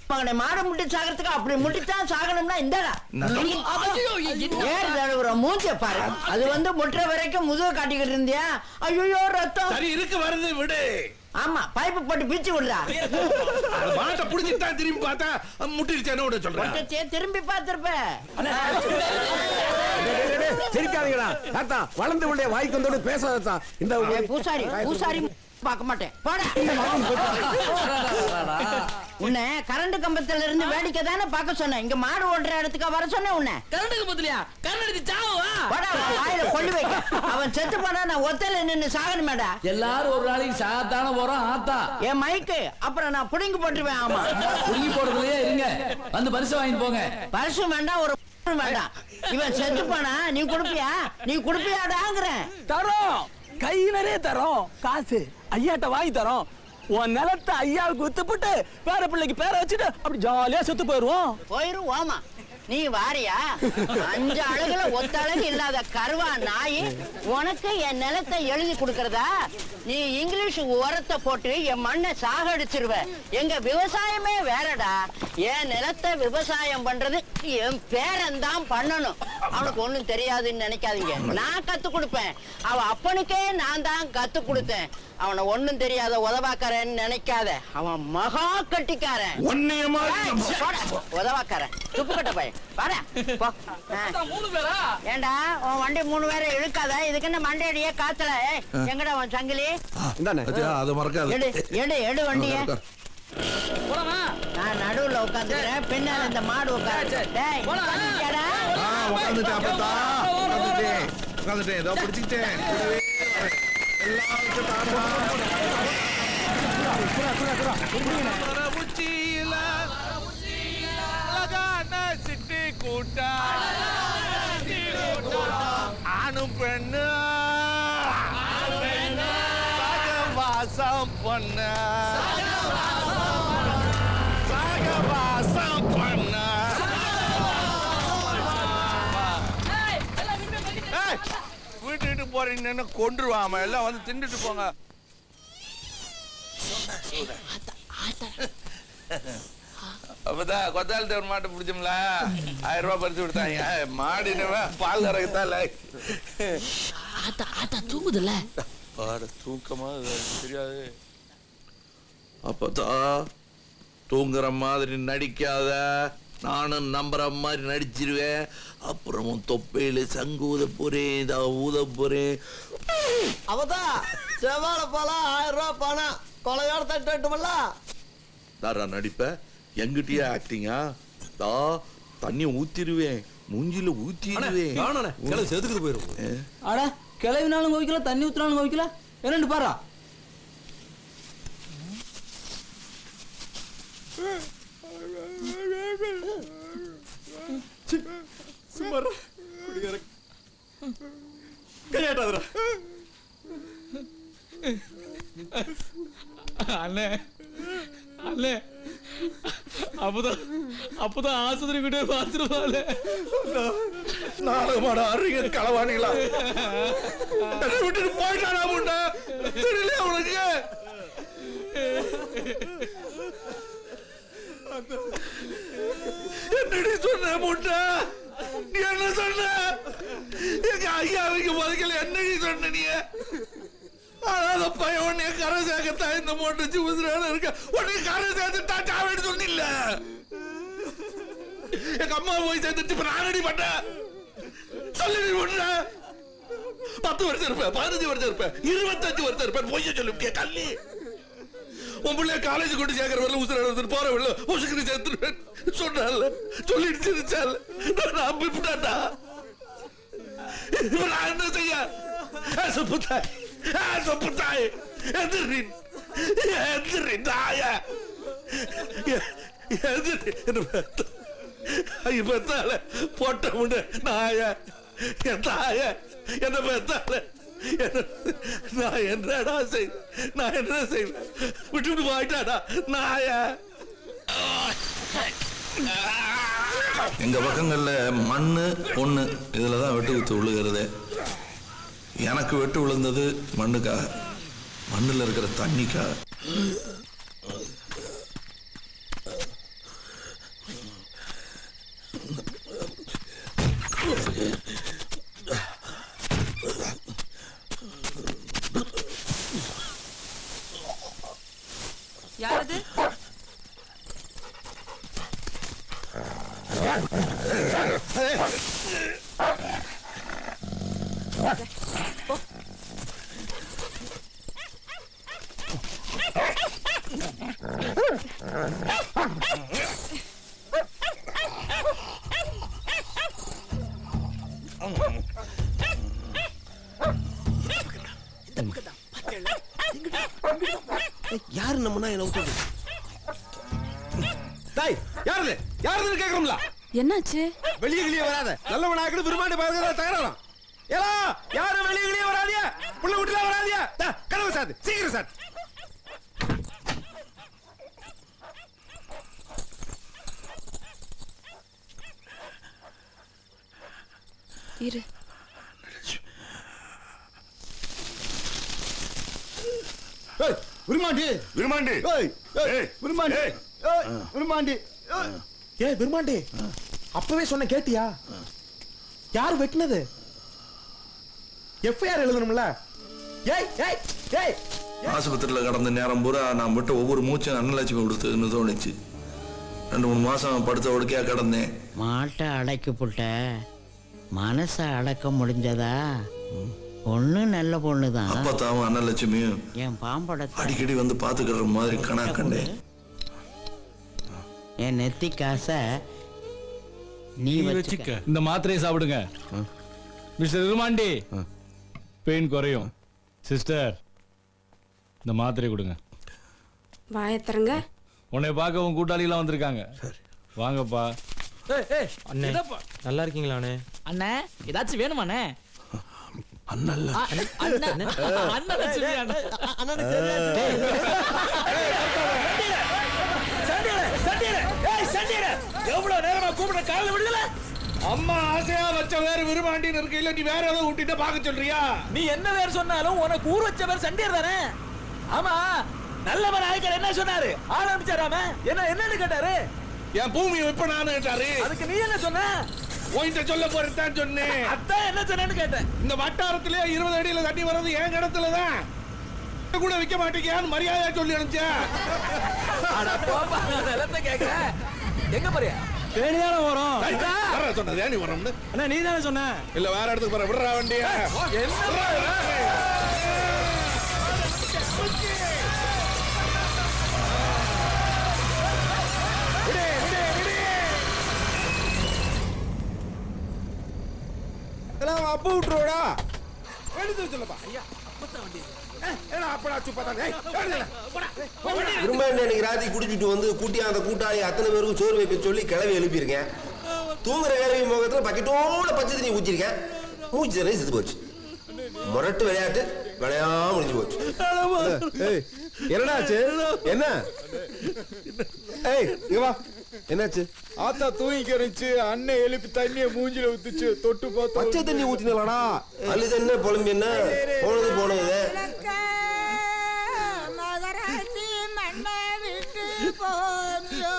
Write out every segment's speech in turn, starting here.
மகனை மாடு முட்டி சாகிறதுக்கு அப்படி முட்டித்தான் சாகணும்னா இந்தடா மூஞ்ச பாரு. அது வந்து முட்டுற வரைக்கும் முதுக காட்டிக்கிட்டு இருந்தியா? ஐயோ ரத்தம். சரி இருக்கு வருது விடு. ஆமா பைப்பு போட்டு பிச்சு விடுறா. மாட்டை புடிச்சிட்டா திரும்பி பார்த்தா முட்டிருச்சேன்னு விட சொல்றேன். திரும்பி பார்த்திருப்ப. சிரிக்காதீங்களா தாத்தா, வளர்ந்து உள்ள வாய்க்கு வந்து பேசாதா. இந்த பூசாரி பூசாரி பார்க்க மாட்டேன். உன்னை கரண்ட் கம்பத்துல இருந்து வேடிக்கை தானே பார்க்க சொன்னேன். இங்க மாடு ஓடுற இடத்துக்கு வர சொன்னேன். உன்னை கரண்ட் கம்பத்துலயா? கரண்ட் சாவா வாயில கொண்டு வைக்க. அவன் செத்து போனா நான் ஒத்தையில நின்னு சாகணுமேடா. எல்லாரும் ஒரு நாளைக்கு சாத்தான போறோம் ஆத்தா. என் மைக்கு அப்புறம் நான் புடுங்கி போட்டுருவேன். ஆமா புடுங்கி போடுறதுலயே இருங்க. வந்து பரிசு வாங்கிட்டு போங்க. பரிசு வேண்டாம், ஒரு வேண்டாம். இவன் செத்து போனா நீ குடுப்பியா? நீ குடுப்பியாடாங்கிறேன். தரோம், கை நிறைய தரோம். காசு ஐயாட்ட வாங்கி தரோம். உன் நிலத்தை ஐயாவுக்கு வித்துப்பட்டு பேர பிள்ளைக்கு பேரை வச்சுட்டு அப்படி ஜாலியா செத்து போயிருவோம். போயிருவோமா? நீ வாரியா? 5 அழகுல ஒத்த அழகு இல்லாத கருவா நாய் உனக்கு என் நிலத்தை எழுதி கொடுக்கறதா? நீ இங்கிலீஷ் உரத்தை போட்டு என் மண்ணை சாகடிச்சிருவ. எங்க விவசாயமே வேறடா. என் நிலத்தை விவசாயம் பண்றது என் பேரன் தான் பண்ணணும். அவனுக்கு ஒண்ணும் தெரியாதுன்னு நினைக்காதீங்க. நான் கத்து கொடுப்பேன். அவ அப்பனுக்கே நான் தான் கத்து கொடுத்தேன். அவனை ஒண்ணும் தெரியாத உதவாக்காரன்னு நினைக்காத. அவன் மகா கட்டிக்காரன். உதவாக்காரன் துப்பு கட்ட பையன். ஏண்டா உன் வண்டி 3 பேரை இழுக்காத. இதுக்கு என்ன மண்டையடியே காத்தல? எங்கடா உன் சங்கிலி? எடு வண்டிய. நான் நடுவுல உட்காந்துக்கிறேன், பின்னால இந்த மாடு உட்காந்து. ஆணும் பெண்ணு வாசம் பண்ண வாசம் பண்ண விட்டுட்டு போறீங்கன்னு கொன்றுவாம. எல்லாம் வந்து தின்னுட்டு போங்க. அப்பதான் கொத்தாள் தேவர் மாட்டை பிடிச்சோம்ல, 1000 ரூபாய் பறிச்சு விடுத்தாங்க. மாடினவன் பால் கறக்குத்தால தூங்குதுல்ல. தூக்கமா தெரியாது. அப்பதான் தூங்குற மாதிரி நடிக்காத. நானும் நம்புற மாதிரி நடிச்சிருவேன். அப்புறமும் தொப்பையில சங்கு ஊத போறேன், ஊத போறேன். அவதான் செவ்வாழை பழம் 1000 ரூபாய் பணம் கொலையோட தட்டுமல்ல. தாரா நடிப்ப எங்கிட்டயே ஆக்டிங்கா? தண்ணி ஊத்திடுவேன், மூஞ்சில ஊத்திடுவேன். செதுக்குது போயிரும். அட கிளவினாலும் கோவிக்கல, தண்ணி ஊத்தினாலும் கோவிக்கல. என்னண்டு பாரா. அண்ணே அண்ணே, அப்பதான் ஆஸ்பத்திரி கிட்ட பாத்துருவாள். நாடகமாட அறிய களவாணிகளா விட்டுட்டு போயிட்டானா முண்டா? தெரியல அவனுக்கு. என்னடி சொன்ன முண்டா? நீ என்ன சொன்ன? எங்க ஐயாவுக்கு முதல்ல என்னடி சொன்ன? நீ அத பையன் உன்னைய கரை சேர்க்கத்தான் இந்த மோட்டை ஜூசுறான இருக்க. உன்னை கரை சேர்த்துட்டா சாவேன்னு சொன்னில்ல. எங்க அம்மா போய் சேர்த்துட்டு இப்ப நான் ரெடி பண்ண சொல்லி முன்ன 10 வருஷம் இருப்பேன், 15 வருஷம் இருப்பேன், 25 வருஷம் இருப்பேன். பொய்ய சொல்லி கல்லி உன் பிள்ளைய காலேஜ் கொண்டு சேர்க்கிற வரல உசுர எடுத்துட்டு போற வரல உசுக்கு சேர்த்துருவேன் சொன்னால சொல்லிட்டு சிரிச்சால நான் அம்பிட்டாண்டா. இப்ப நான் என்ன செய்ய? சொப்புத்தாய் சொப்புத்தாய் எதிரின் எதிரின் தாய எதிரி என்ன பெத்தால போட்ட முன்ன நாய என் தாய என்ன பெத்தால நான் என்னடா செய்வேன்? நான் என்ன செய்வேன்? விட்டுட்டு போயிட்டாடா நாய. எங்க பக்கங்கள்ல மண்ணு பொண்ணு இதுலதான் வெட்டு குத்து விழுகிறது. எனக்கு வெட்டு விழுந்தது மண்ணுக்காக, மண்ணுல இருக்கிற தண்ணிக்காக. யாரது? யாரு நம்ம என்ன விட்டு டேய் யாருது யாருதுன்னு கேக்குறோம்ல. என்னாச்சு? வெளியே வராத. நல்லவனாக்கு விரும்பாண்டி பாருங்க தகராறாம். ஏலா யாரும் வெளியே வராதியா. புள்ள விட்டுல வராதியா. கதவு சாத்து சீக்கிரம் சாத்து. இரு. ஏய் விரும்பாண்டி விருமாண்டி ஏய் ஏய் விரும்பாண்டி ஏய் விரும்பாண்டி ஏய் விரும்பாண்டி அப்பவே சொன்ன கேட்டியா? யார் வெட்டினது? எஃப்ஐஆர் எழுதணும்ல. ஏய் ஏய் ஏய் ஆஸ்பத்திரியில் கடந்த நேரம் பூரா நான் விட்ட ஒவ்வொரு மூச்சும் அன்னலட்சுமி கொடுத்துன்னு தோணுச்சு. 2-3 மாசம் படுத்த ஒடுக்கையா கிடந்தேன். மாட்டை அடைக்கு புட்ட மனசை அடக்க முடிஞ்சதா? பொண்ணு நல்ல பொண்ணுதான். அப்பத்தாவும் அன்னலட்சுமியும் என் பாம்படத்தை அடிக்கடி வந்து பாத்துக்கிற மாதிரி கணா கண்டேன். என் நெத்தி காசை நீ வச்சுக்க. இந்த மாத்திரையை சாப்பிடுங்க மிஸ்டர் விருமாண்டி. பெயின் குறையும். சிஸ்டர் இந்த மாத்திரை கொடுங்க. வாயத்தரங்க. உன்னை பார்க்க உன் கூட்டாளிலாம் வந்திருக்காங்க. வாங்கப்பா. அண்ணே நல்லா இருக்கீங்களா அண்ணே? அண்ணே ஏதாச்சும் வேணுமாண்ணே? எவ்வளவு நேரமா கூப்பிட காலைல விடுதல. அம்மா ஆசையா வச்ச வேற விருமாண்டின்னு இருக்கு. இல்ல நீ வேற ஏதோ ஊட்டிட்டு பாக்க சொல்றியா? நீ என்ன பேர் சொன்னாலும் உனக்கு ஊர் வச்ச பேர் சண்டியர் தானே? ஆமா நல்லவன் ஆயிக்கர் என்ன சொன்னாரு? ஆரம்பிச்சாராம என்னன்னு கேட்டாரு. என் பூமியை விற்பனான்னு கேட்டாரு. அதுக்கு நீ என்ன சொன்ன? உன்கிட்ட சொல்ல போறதான் சொன்னேன். அதான் என்ன சொன்னேன்னு கேட்டேன். இந்த வட்டாரத்திலே 20 அடியில தண்ணி வர்றது என் இடத்துலதான். கூட விற்க மாட்டேங்கியான்னு மரியாதையா சொல்லி அனுப்பிச்சேன். நிலத்தை கேட்க எங்க போறியா? தேனிதானே வரும். யாரா சொன்னது நீ வரோம்னு? அண்ணா நீ தானே சொன்ன. இல்ல வேற இடத்துக்கு போற விடுறா வண்டிய. அப்ப விட்டுருவோடா. எடுத்து சொல்லப்பா. ஐயா அப்பதான் வண்டி. ஏடா அப்படா சுப்பதான். ஏய் விரும்பாண்டி அன்னைக்கு ராத்திரி குடிச்சிட்டு வந்து கூட்டியா அந்த கூட்டாளி அத்தனை பேருக்கும் சோறு வைக்க சொல்லி கிளவி எழுப்பியிருக்கேன். தூங்குற கிளவி முகத்துல பக்கெட்டோட பச்சை தண்ணி ஊற்றிருக்கேன். மூச்சு தண்ணி செத்து போச்சு. முரட்டு விளையாட்டு விளையாம முடிஞ்சு போச்சு. என்னடாச்சு? என்ன? ஏய் இங்க வா. என்னாச்சு? ஆத்தா தூங்கி இருந்துச்சு. அண்ணன் எழுப்பி தண்ணிய மூஞ்சில ஊத்துச்சு. தொட்டு பார்த்து பச்சை தண்ணி ஊத்தினலாடா. அழுது என்ன புலம்பு என்ன போனது மகராசி மண்ணை விட்டு போனியோ.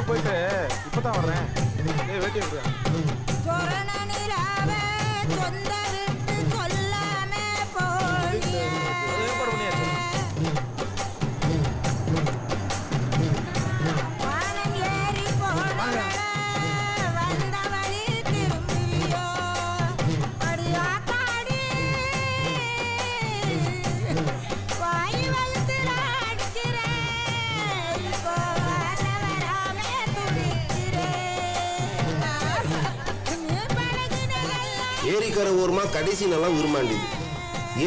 போயிட்டு இப்பதான் வர்றேன். வேட்டியை விடுறேன். ஏரிக்கரை ஓரமா கடைசி நல்லா விரும்பாண்டிது.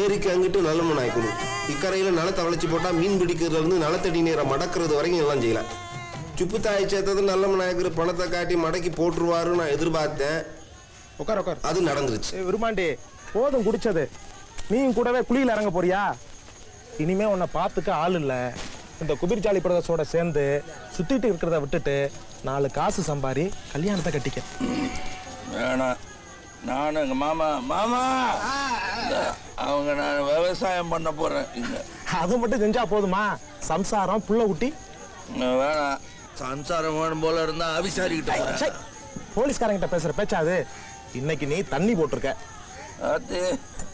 ஏரிக்கு அங்கிட்டு நல்ல நாய்க்கணும். இக்கரையில நிலத்தை வளைச்சு போட்டா மீன் பிடிக்கிறதுல இருந்து நிலத்தடி நீரை மடக்கிறது வரைக்கும் எல்லாம் செய்யலாம். சுப்பு தாய் சேர்த்தது நல்ல நாயக்கர் பணத்தை காட்டி மடக்கி போட்டுருவாருன்னு நான் எதிர்பார்த்தேன். உட்கார் உட்கார். அது நடந்துருச்சு. விரும்பாண்டி போதும் குடிச்சது. நீயும் கூடவே குளியில இறங்க போறியா? இனிமே உன்னை பார்த்துக்க ஆள் இல்ல. இந்த குதிர்ச்சாலி பிரதர்ஸோட சேர்ந்து சுத்திட்டு இருக்கிறத விட்டுட்டு 4 காசு சம்பாரி கல்யாணத்தை கட்டிக்க. வேணாம், நானும் எங்க மாமா அவங்க நான் விவசாயம் பண்ண போறேன். அது மட்டும் செஞ்சா போதுமா? சம்சாரம் புள்ள குட்டி வேணாம், சம்சாரம் வேணும் போல இருந்தா அபிசாரிக்கிட்ட போலீஸ்காரங்கிட்ட பேசுற பேச்சாது. இன்னைக்கு நீ தண்ணி போட்டிருக்க.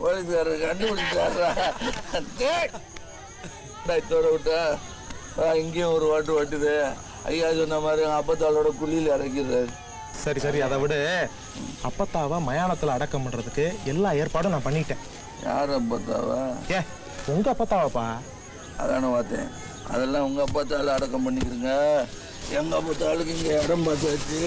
போலீஸ்காரர் கண்டுபிடிச்சாரா? தோட விட்டா இங்கேயும் ஒரு வாட்டு வட்டுது. ஐயா சொன்ன மாதிரி அப்பத்தாளோட குழியில் இறக்கிறாரு. சரி சரி, அதை விட அப்பத்தாவை மயானத்துல அடக்கம் பண்றதுக்கு எல்லா ஏற்பாடும் நான் பண்ணிட்டேன். யார் அப்பத்தாவா? உங்க அப்பத்தாவாப்பா. அதான பார்த்தேன். அதெல்லாம் உங்க அப்பத்தால அடக்கம் பண்ணிக்கிறீங்க. எங்க அப்பத்தாளுக்கு இங்க இடம் பார்த்தாச்சு.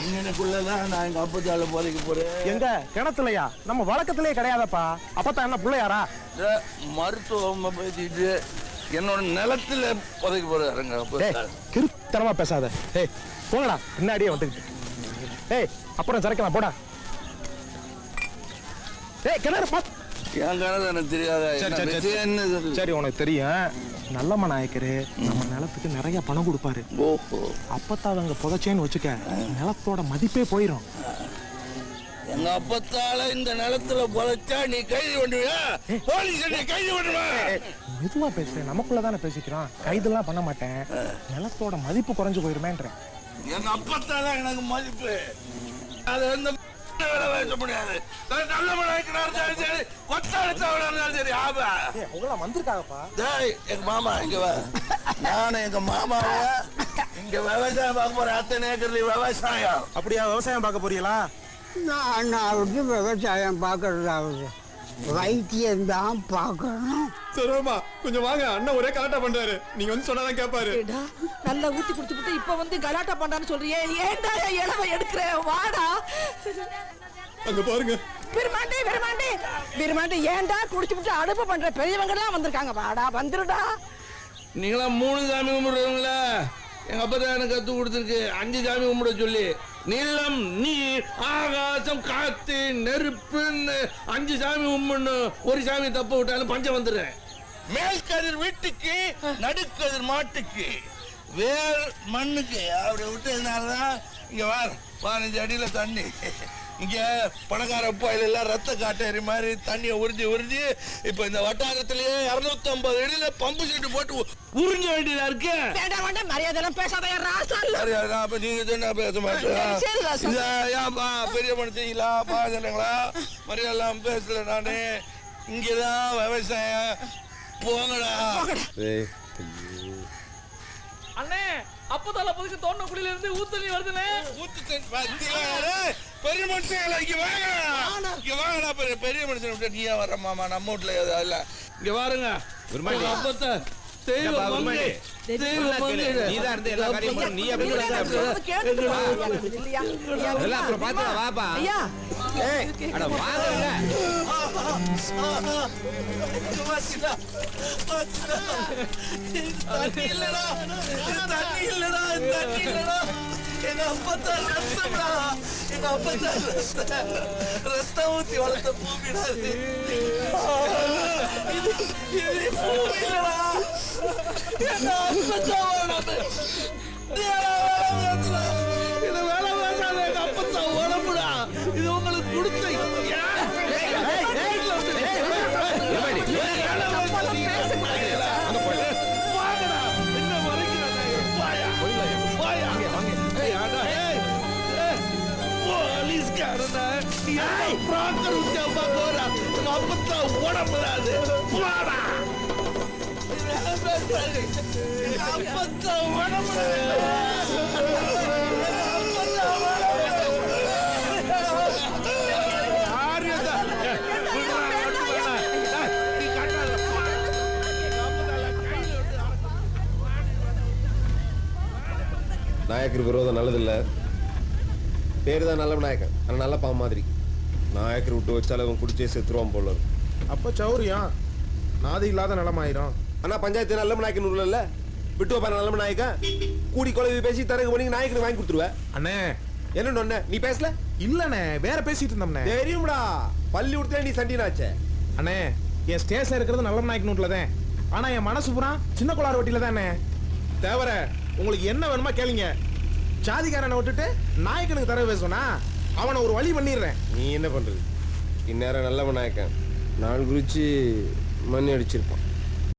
இங்கனுக்குள்ளதான் நான் எங்க அப்பத்தால போதைக்க போறேன். எங்க கிணத்துலயா? நம்ம வழக்கத்திலே கிடையாதப்பா. அப்பத்தா என்ன பிள்ளையாரா? மருத்துவம் பேசிட்டு என்னோட நிலத்துல புதைக்க போறாருங்க. கிருத்தனமா பேசாத. ஏய் போங்கடா, பின்னாடியே வந்துக்கிட்டு. ஏய் அப்புறம் சரக்கலாம் போடா. ஏய் கிணறு பாத்து. என் கிணறு எனக்கு தெரியாத. சரி உனக்கு தெரியும். நல்லம்மா நாயக்கரு நம்ம நிலத்துக்கு நிறைய பணம் கொடுப்பாரு. அப்பத்தாவை அங்க புதைச்சேன்னு வச்சுக்க, நிலத்தோட மதிப்பே போயிடும். எங்க அப்பத்தால இந்த நிலத்துல புதைச்சா நீ கைது பண்ணுவியா? போலீஸ் கைது பண்ணுவா? மெதுவா பேசுறேன், நமக்குள்ளதானே பேசிக்கிறோம். கைதெல்லாம் பண்ண மாட்டேன். நிலத்தோட மதிப்பு குறைஞ்சு போயிருமேன்றேன். எங்க அப்பத்தால எனக்கு மதிப்பு. அது வந்து பேச முடியாது. நல்ல மனாய்க்கு சரி, கொத்தாடுத்தவனாலும் சரி. ஆபா உங்கள வந்திருக்காங்கப்பா. எங்க மாமா இங்க வா. நானும் எங்க மாமாவை இங்க விவசாயம் பார்க்க போறேன். அத்தனை ஏக்கர்ல விவசாயம். அப்படியா? விவசாயம் பார்க்க போறீங்களா? நான் விவசாயம் பார்க்கறதாவது வைத்தியம் தான் பார்க்கணும். சரிமா கொஞ்சம் வாங்க, அண்ணன் ஒரே கலாட்டா பண்றாரு. நீங்க வந்து சொன்னாதான் கேட்பாரு. நல்லா ஊத்தி குடிச்சுட்டு இப்ப வந்து கலாட்டா பண்றான்னு சொல்றியே, ஏன்டா இளவ எடுக்கிற? வாடா அங்க பாருங்க. விருமாண்டி ஏன்டா குடிச்சுட்டு அடுப்பு பண்ற? பெரியவங்க எல்லாம் வந்திருக்காங்க. வாடா வந்துருடா. நீங்களாம் 3 சாமி கும்பிடுறீங்களா? எங்க அப்பா தான் எனக்கு கத்து கொடுத்துருக்கு 5 சாமி கும்பிட சொல்லி. நிலம், நீர், ஆகாசம், காத்து, நெருப்புன்னு 5 சாமி கும்பிடணும். ஒரு சாமி தப்ப விட்டாலும் பஞ்சம் வந்துடுறேன். மேல்கதிர் வீட்டுக்கு, நடுக்கதிர் மாட்டுக்கு, வேர் மண்ணுக்கு அப்படி விட்டதுனாலதான் இங்க 15 அடியில தண்ணி. இங்க பணக்கார உப்பாயில எல்லாம் ரத்த காட்டேரி மாதிரி தண்ணியை உறிஞ்சி இப்ப இந்த வட்டாரத்திலேயே 250 அடியில பம்பு செட்டு போட்டு உறிஞ்ச வேண்டியதா இருக்கு. மரியாதை பேசாத. அப்ப நீங்க சொன்ன பேச மாட்டேன். பெரிய மனுஷங்களா பாருங்களா? மரியாதை பேசல. நானு இங்கதான் விவசாயம். போங்கடா. அண்ணே அப்பதால புதுக்கு தோண்ட குடியில இருந்து ஊத்தண்ணி வருதுனே. பெரிய மனுஷங்களா இங்க வாங்கடா. இங்க வாங்கடா. பெரிய மனுஷன் விட்டு நீயா வர்ற மாமா? நம்ம வீட்டுல இல்ல. இங்க பாருங்க. அப்பத்த எங்க அப்பத்தா ரத்தம்டா. எங்க அப்பத்தா ரத்தம் ஊத்தி வளர்த்த பூமிடா. இது பூமிடா. எங்க அப்பத்தா இது வேலை வேண்டாம். எங்க அப்பத்தா உடம்புடா. இது உங்களுக்கு கொடுத்த நாயக்கர் விரோதம் நல்லதில்லை. பேரு தான் நல்ல நாயக்கன், ஆனால் நல்ல பாவம் மாதிரி. நாயக்கர் விட்டு வச்சாலும் அவன் குடிச்சே செத்துருவான் போல. அப்போ சௌரியம் நாது இல்லாத நிலமாயிரும். ஆனா பஞ்சாயத்து நல்ல நாயக்கன் இல்ல, விட்டு வைப்பாரு நல்ல நாயக்கன். கூடி குழவி பேசி தரகு பண்ணி நாயக்கனுக்கு வாங்கி கொடுத்துருவேன். அண்ணே என்ன நீ பேசல? இல்லண்ணே, வேற பேசிட்டு இருந்தோம்ண்ணே. தெரியும்டா, பள்ளி விடுத்துல நீ சண்டினாச்சே. அண்ணே என் ஸ்டேஷன் இருக்கிறது நல்ல நாயக்கன் வீட்டுலதான். ஆனா என் மனசு பூரா சின்ன கோளாறு வட்டியில தானே. தேவர உங்களுக்கு என்ன வேணுமா கேளுங்க. சாதிக்காரனை விட்டுட்டு நாயக்கனுக்கு தர பேசுனா அவனை ஒரு வழி பண்ணிடுறேன். நீ என்ன பண்றது? இந்நேரம் நல்லவன் நாயக்கன் நாள் குறிச்சு மண்ணி அடிச்சிருப்பான்.